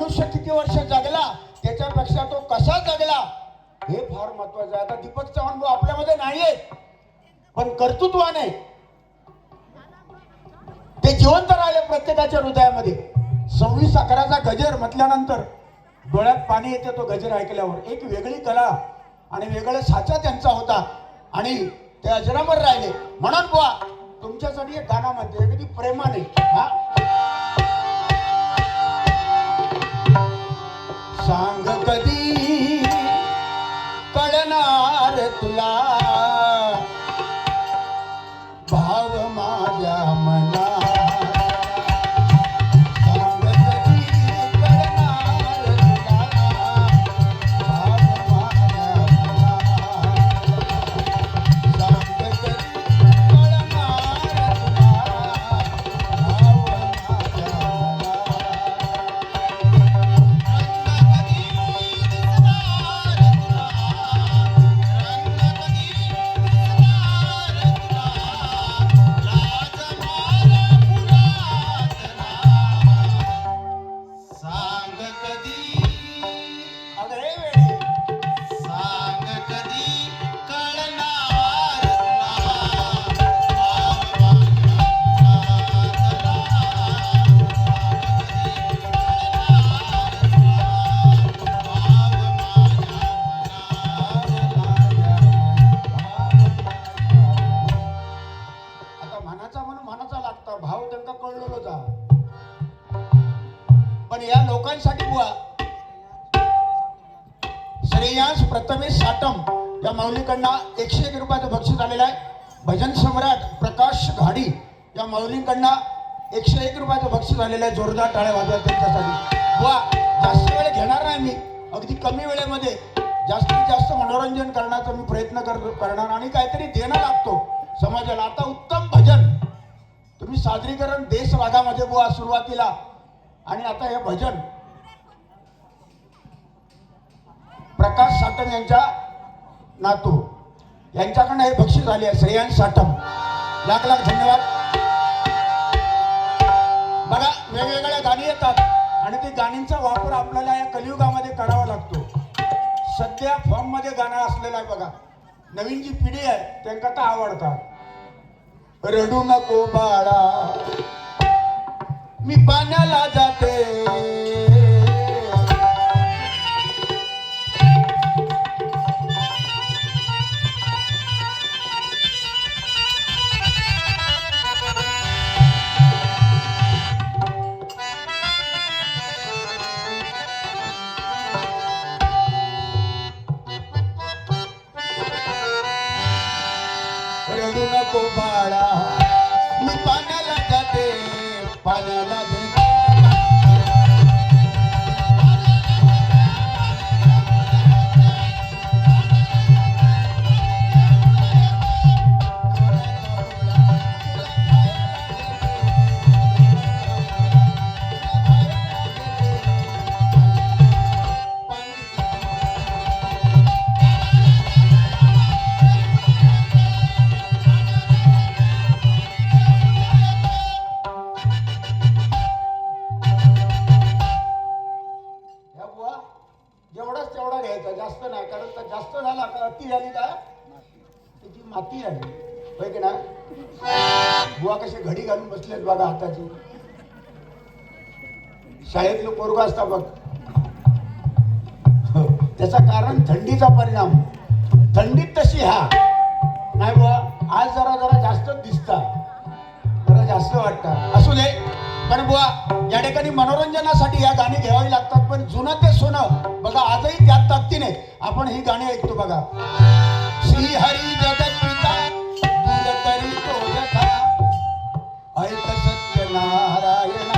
मनुष्य किती वर्ष जगला त्याच्यापेक्षा तो कसा जगला हे फार महत्वाचं आहे. आता दीपक चव्हाण भाऊ आपल्यामध्ये नाहीये, पण कर्तृत्वाने ते जिवंत राहिले प्रत्येकाच्या हृदयामध्ये. 26 अकराचा गजर म्हटल्यानंतर डोळ्यात पाणी येते तो गजर ऐकल्यावर. एक वेगळी कला आणि वेगळा साचा त्यांचा होता आणि ते अजरामर राहिले. म्हणून बुवा तुमच्यासाठी एक गाणं म्हणते अगदी प्रेमाने. सांग कधी कळणार तुला भाव माझ्या मना. पण या लोकांसाठी बुवा श्रेयांश प्रथमेश साटम या माऊलीकडनं 101 रुपयाचं बक्षीस आलेलं आहे. भजन सम्राट प्रकाश घाडी या माऊलींकडनं 101 रुपयाचं बक्षीस आलेलं आहे. जोरदार टाळ्या वाजवा त्यांच्यासाठी. बुवा जास्त वेळ घेणार नाही मी, अगदी कमी वेळेमध्ये जास्तीत जास्त मनोरंजन करण्याचा मी प्रयत्न करणार आणि काहीतरी देणं लागतो समाजाला. आता उत्तम भजन तुम्ही सादरीकरण देश रागामध्ये बुवा सुरुवातीला आणि आता हे भजन प्रकाश साटम यांच्या नातू यांच्याकडनं हे बक्षीस आले आहे. श्रेयांश साटम लाख लाख धन्यवाद. बघा वेगवेगळ्या गाणी येतात आणि ते गाणींचा वापर आपल्याला या कलियुगामध्ये करावा लागतो. सध्या फॉर्म मध्ये गाणं असलेलं आहे बघा. नवीन जी पिढी आहे त्यांना तर आवडतात. रडू नको बाळा मी पाण्याला जाते, रडू नको बाळा मी पाण्याला जाते, पाण्याला जाते. जेवढाच तेवढा घ्यायचा, जास्त नाही. कारण जास्त झाला का अति झाली का त्याची माती झाली होय की नाही. बुवा कसे घडी घालून बसलेत बघा हाताची. शाळेतलं पोरगं असता बघ. त्याचा कारण थंडीचा परिणाम. थंडीत तशी हा नाही बुवा आज जरा जरा जास्त दिसता, जरा जास्त वाटतं. असू दे पण बुवा या ठिकाणी मनोरंजनासाठी या गाणी घ्यावी लागतात. पण जुनं ते सोनं बघा आजही त्याच ताकदीने आपण ही गाणी ऐकतो बघा. श्री हरी जगत पिता दूर तरी तो यथा ऐक सत्य नारायण.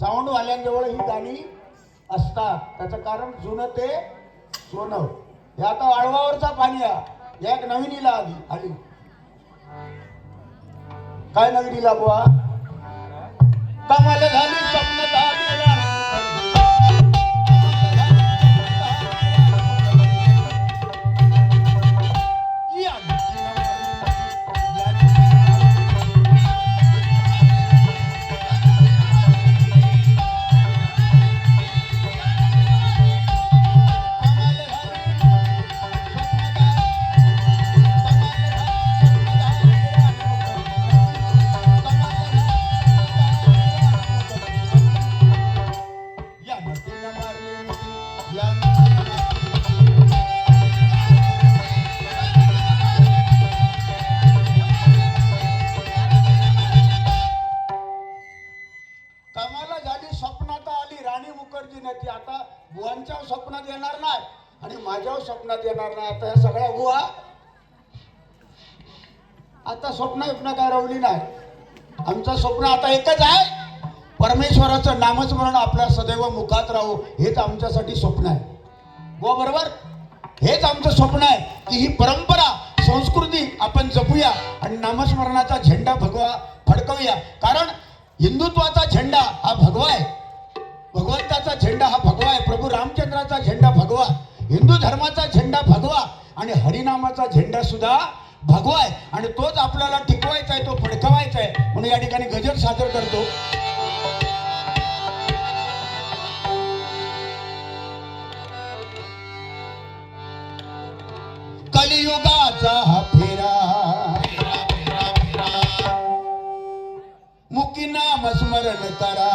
साऊंड वाल्यांजवळ ही गाणी असतात. त्याचं कारण जुनं ते सोनं. हे आता वाळवावरचा पाणी या एक नवीन इला आली. काय नवीन इला बुवा? कमाल झाली स्वप्न आता बुवांच्या स्वप्नात येणार नाही आणि माझ्या स्वप्नात येणार नाही. आता या सगळ्या बुवा आता स्वप्न काय रवली नाही. आमचं स्वप्न आता एकच आहे, परमेश्वराचं नामस्मरण आपल्या सदैव मुखात राहू. हेच आमच्यासाठी स्वप्न आहे. बुवा बरोबर, हेच आमचं स्वप्न आहे की ही परंपरा संस्कृती आपण जपूया आणि नामस्मरणाचा झेंडा फडकवूया. कारण हिंदुत्वाचा झेंडा हा भगवा आहे, भगवंताचा झेंडा हा भगवा आहे, प्रभू रामचंद्राचा झेंडा भगवा, हिंदू धर्माचा झेंडा भगवा आणि हरिनामाचा झेंडा सुद्धा भगवा आहे. आणि तोच आपल्याला टिकवायचा आहे, तो फडकवायचा आहे. म्हणून या ठिकाणी गजर सादर करतो. कलियुगाचा हा फेरा मुकी नाम स्मरण करा.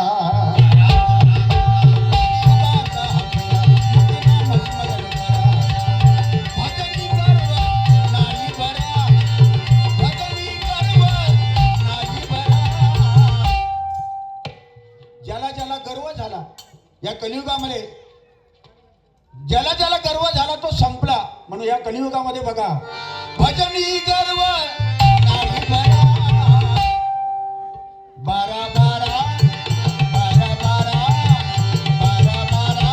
गर्व झाला या कलियुगामध्ये, ज्याला ज्याला गर्व झाला तो संपला. म्हणून या कलियुगामध्ये बघा, भजनी गर्व नाही भरा. 12 12 12 12 12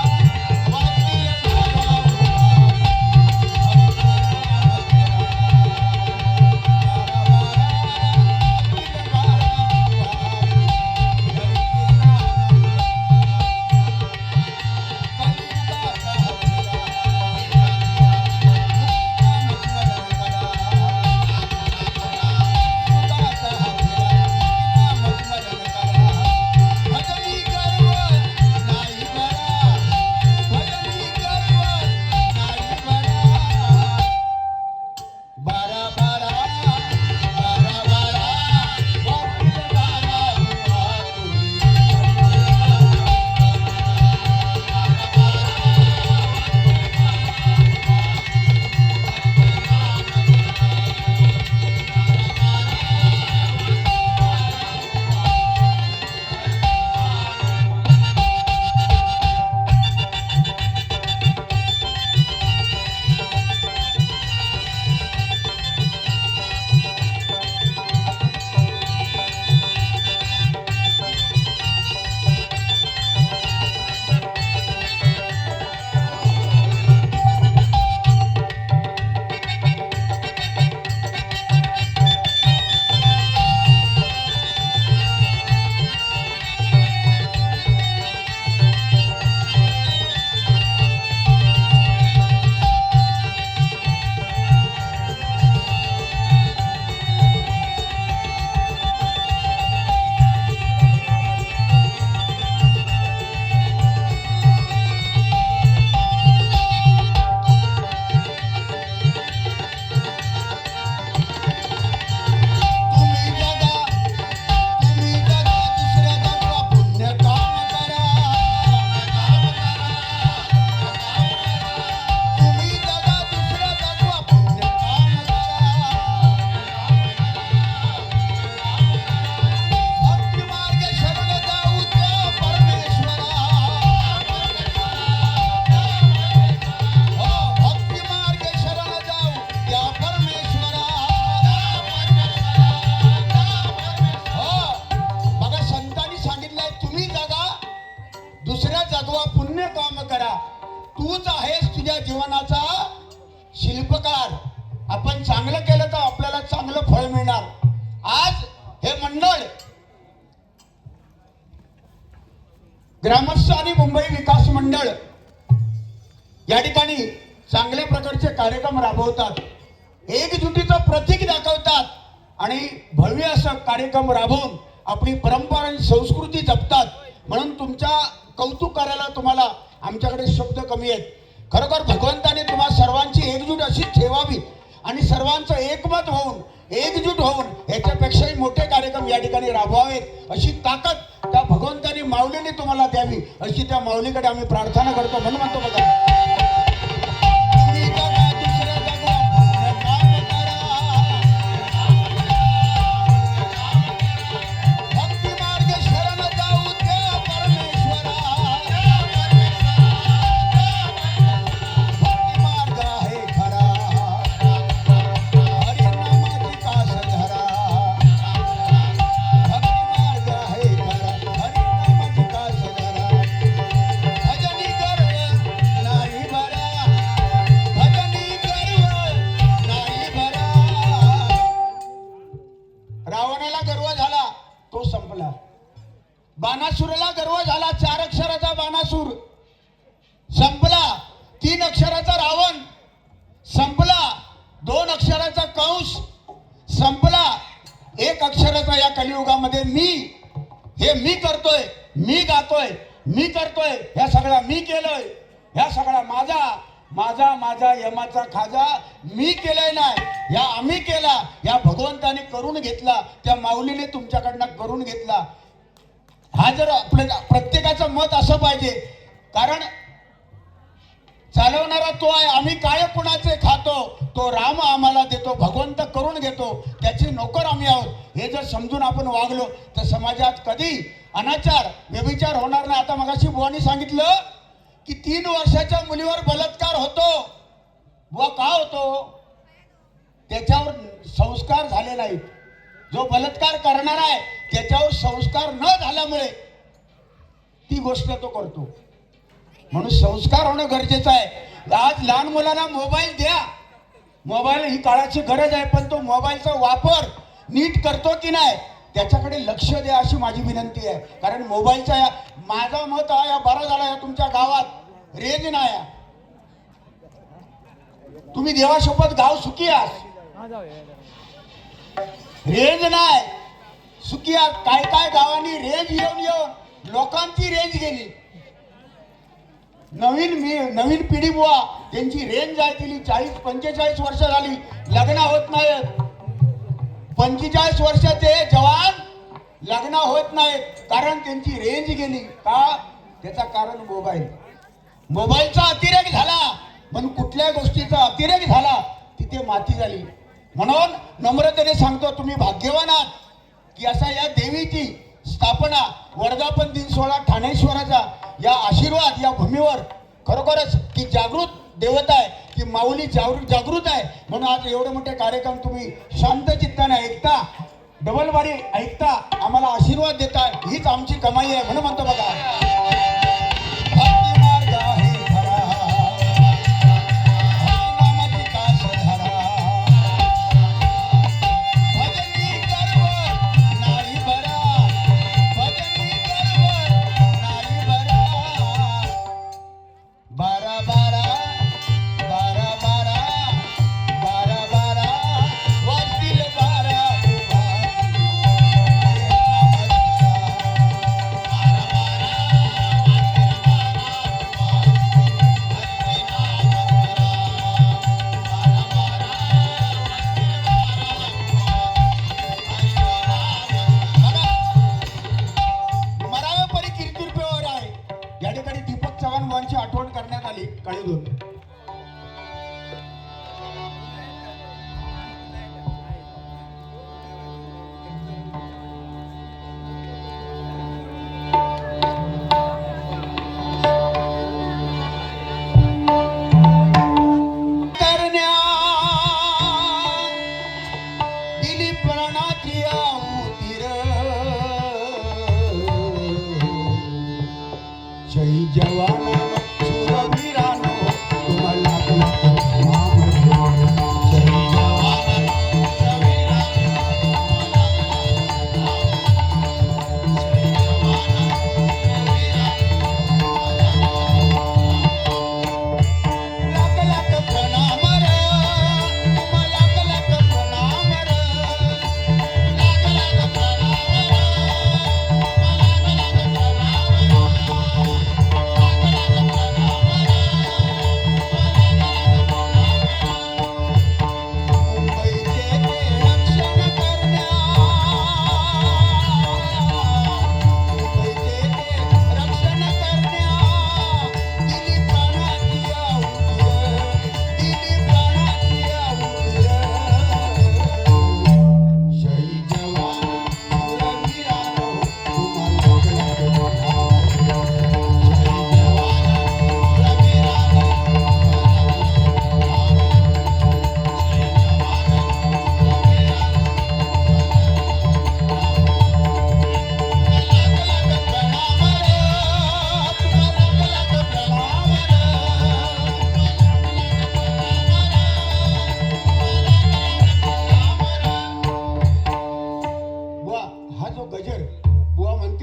ग्रामस्थ आणि मुंबई विकास मंडळ या ठिकाणी चांगल्या प्रकारचे कार्यक्रम राबवतात, एकजुटीचं प्रतीक दाखवतात आणि भव्य असं कार्यक्रम राबवून आपली परंपरा आणि संस्कृती जपतात. म्हणून तुमच्या कौतुक करायला तुम्हाला आमच्याकडे शब्द कमी आहेत. खरोखर भगवंताने तुम्हा सर्वांची एकजूट अशी ठेवावी आणि सर्वांचं एकमत होऊन एकजूट होऊन याच्यापेक्षाही मोठे कार्यक्रम या ठिकाणी राबवावेत अशी ताकद त्या भगवंताने माऊलीने तुम्हाला द्यावी अशी त्या माऊलीकडे आम्ही प्रार्थना करतो. म्हणून म्हणतो बघा, रावणाला गर्व झाला तो संपला, बाणासुराला गर्व झाला, 4 अक्षराचा बाणासूर संपला, 3 अक्षराचा रावण संपला, 2 अक्षराचा कंस संपला, 1 अक्षराचा या कलियुगामध्ये मी करतोय, मी गातोय, मी करतोय, ह्या सगळा मी केलोय, ह्या सगळा माझा यमाचा खाजा मी केलाय नाही, या आम्ही केला, या भगवंताने करून घेतला, त्या माऊलीने तुमच्याकडनं करून घेतला. हा जर आपल्या प्रत्येकाचं मत असं पाहिजे, कारण चालवणारा तो आहे, आम्ही काय कुणाचे खातो, तो राम आम्हाला देतो, भगवंत करून घेतो, त्याचे नोकर आम्ही आहोत. हे जर समजून आपण वागलो तर समाजात कधी अनाचार व्यभिचार होणार नाही. आता मगाशी बुवानी सांगितलं की 3 वर्षाच्या मुलीवर बलात्कार होतो. बुवा का होतो? त्याच्यावर संस्कार झाले नाहीत. जो बलात्कार करणार आहे त्याच्यावर संस्कार न झाल्यामुळे ती गोष्ट तो करतो. म्हणून संस्कार होणं गरजेचं आहे. आज लहान मुलांना मोबाईल द्या, मोबाईल ही काळाची गरज आहे, पण तो मोबाईलचा वापर नीट करतो की नाही त्याच्याकडे लक्ष द्या अशी माझी विनंती आहे. कारण मोबाईलचा माझा मत आहे बरा झाला या तुमच्या गावात रेंज नाही, तुम्ही देवासोबत गाव सुखी आहात, रेंज नाही सुखी आहात. काय गावांनी रेंज येऊन लोकांची रेंज गेली. नवीन पिढी बुवा त्यांची रेंज आहे गेली. 40-45 वर्ष झाली लग्न होत नाहीत. 45 वर्षाचे जवान लग्न होत नाहीत कारण त्यांची रेंज गेली. का? त्याचा कारण मोबाईलचा अतिरेक झाला. पण कुठल्या गोष्टीचा अतिरेक झाला तिथे माती झाली. म्हणून नम्रतेने सांगतो तुम्ही भाग्यवान आहात की असा या देवीची स्थापना वर्धापन दिन सोहळा ठाणेश्वराचा या आशीर्वाद या भूमीवर खरोखरच की जागृत देवता आहे की माऊली जागृत आहे. म्हणून आज एवढे मोठे कार्यक्रम तुम्ही शांत चित्ताने ऐकता, डबलबारी ऐकता, आम्हाला आशीर्वाद देता, हीच आमची कमाई आहे. म्हणून म्हणतो बघा, आठवण करण्यात आली. काळीदूर दिली प्राणाची आहुती जय जवाना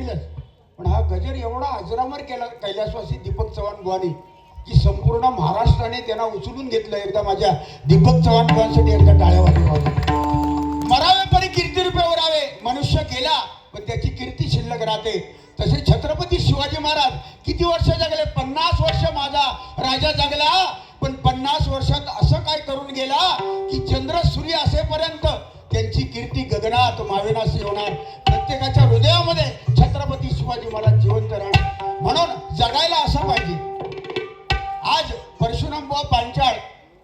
होईलच, पण हा गजर एवढा अजरामर केला कैलासवासी दीपक चव्हाण बुवानी की संपूर्ण महाराष्ट्राने त्यांना उचलून घेतलं. एकदा माझ्या दीपक चव्हाण बुवांसाठी एकदा टाळ्या वाजवा. मरावे पण कीर्ती रूपे वरावे. मनुष्य गेला पण त्याची कीर्ती शिल्लक राहते. तसे छत्रपती शिवाजी महाराज किती वर्ष जगले? 50 वर्ष माझा राजा जगला, पण 50 वर्षात असं काय करून गेला की चंद्र सूर्य असेपर्यंत त्यांची कीर्ती गगनात मावेनाशी होणार. प्रत्येकाच्या हृदयामध्ये छत्रपती शिवाजी महाराज जिवंत राहणार. म्हणून जगायला असं पाहिजे. आज परशुराम बुवा पांचाळ,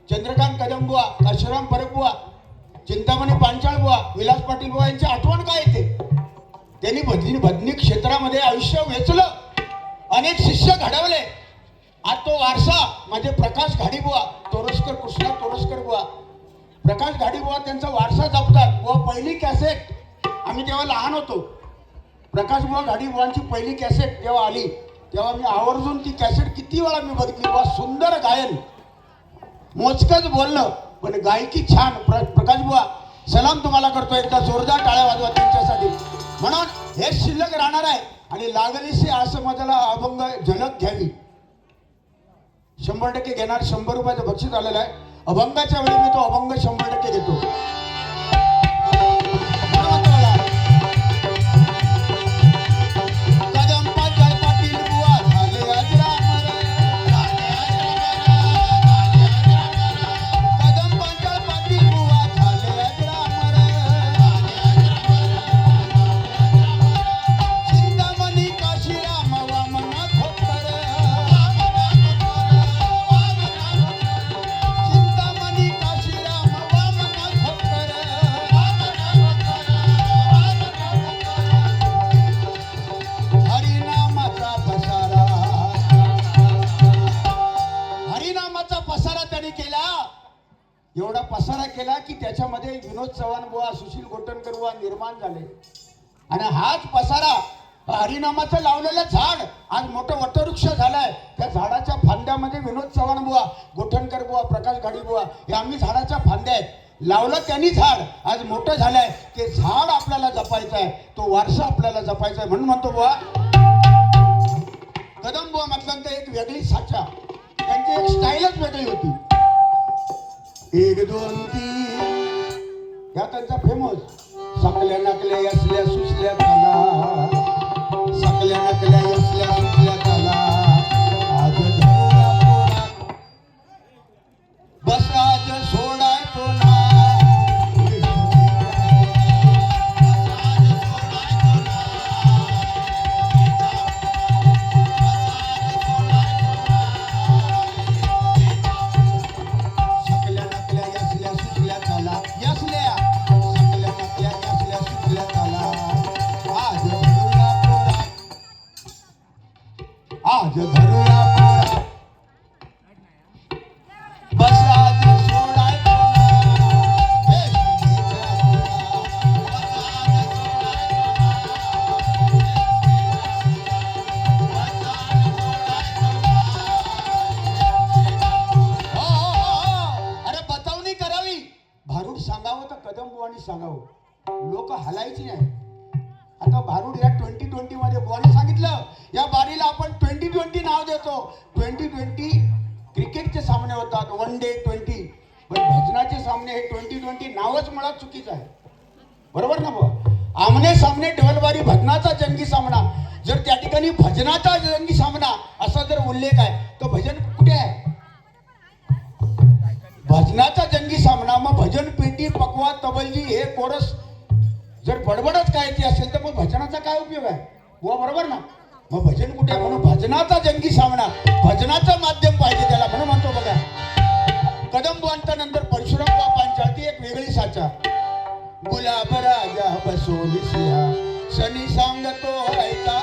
चंद्रकांत कदम बुवा, परशुराम परब बुवा, चिंतामणी पांचाळ बुवा, विलास पाटील बुवा यांची आठवण काय येते? त्यांनी भजनी क्षेत्रामध्ये आयुष्य वेचलं, अनेक शिष्य घडवले. आज तो वारसा माझे प्रकाश घाडीबुवा, तोरसकर, कृष्णा तोरसकर बुवा, प्रकाश घाडीबुवा त्यांचा वारसा जपतात. बुवा पहिली कॅसेट, आम्ही तेव्हा लहान होतो, प्रकाश बुवा घाडीबुवांची पहिली कॅसेट जेव्हा आली तेव्हा मी आवर्जून ती कॅसेट किती वेळा मी बघितली. बुवा सुंदर गायन, मोजकच बोलणं, पण गायकी छान. प्रकाश बुवा सलाम तुम्हाला करतो, एकदा जोरदार टाळ्या वाजवा त्यांच्यासाठी. म्हणून हे शिल्लक राहणार आहे. आणि लागलीशी असं माझ्याला अभंग झलक घ्यावी, 100% घेणार. 100 रुपयाचं बक्षीस आलेलं आहे. अभंगाच्या वेळी मी तो अभंग 100% घेतो. एवढा पसारा केला की त्याच्यामध्ये विनोद चव्हाण बुवा, सुशील गोटणकर बुवा निर्माण झाले. आणि हाच पसारा हरिनामाचं लावलेलं झाड आज मोठं वटवृक्ष झालंय. त्या झाडाच्या फांद्यामध्ये विनोद चव्हाण बुवा, गोटणकर बुवा, प्रकाश घाडी बुवा हे आम्ही झाडाच्या फांद्या आहेत. लावलं त्यांनी झाड, आज मोठं झालंय. ते झाड आपल्याला जपायचं आहे, तो वारसा आपल्याला जपायचा आहे. म्हणून म्हणतो बुवा, कदम बुवा म्हटल्यानंतर एक वेगळी साचा, त्यांची एक स्टाईलच वेगळी होती. 1 2 3 या त्यांचा फेमस. सकल्या नकल्या असल्या सुसल्या काला, सकल्या नकल्या असल्या सुसल्या काला, आज धरूया पोरात, बस आज सोडाय तो ना. आज धरूया पोरा, बस आज सोडाय अरे बतावणी करावी. भारूड सांगावं तर कदम बुवानी सांगावं, लोक हलायची नाही. आता भारूड या 2020 मध्ये बुवानी सांगितलं, या बारीला आपण 2020 नाव देतो. 2020 क्रिकेटचे सामने होतात, 1 डे 20, पण भजनाचे सामने हे 2020 नावच मुळात चुकीचं आहे. बरोबर ना बुवा? आमने सामने ढोलबारी भजनाचा जंगी सामना. जर त्या ठिकाणी भजनाचा जंगी सामना असा जर उल्लेख आहे तर भजन कुठे आहे? भजनाचा जंगी सामना. मग भजन पेटी, पकवा, तबलजी हे कोरस जर बडबडच करायची असेल तर मग भजनाचा काय उपयोग आहे बुवा? बरोबर ना? मग भजन कुठे? म्हणून भजनाचा जंगी सामना, भजनाचं माध्यम पाहिजे त्याला. म्हणून म्हणतो बघा, कदम बुवांच्या नंतर परशुराम बुवा पांचाळती एक वेगळी साचा. गुलाब राजा बसोली सिंहा, शनी सांगतो ऐका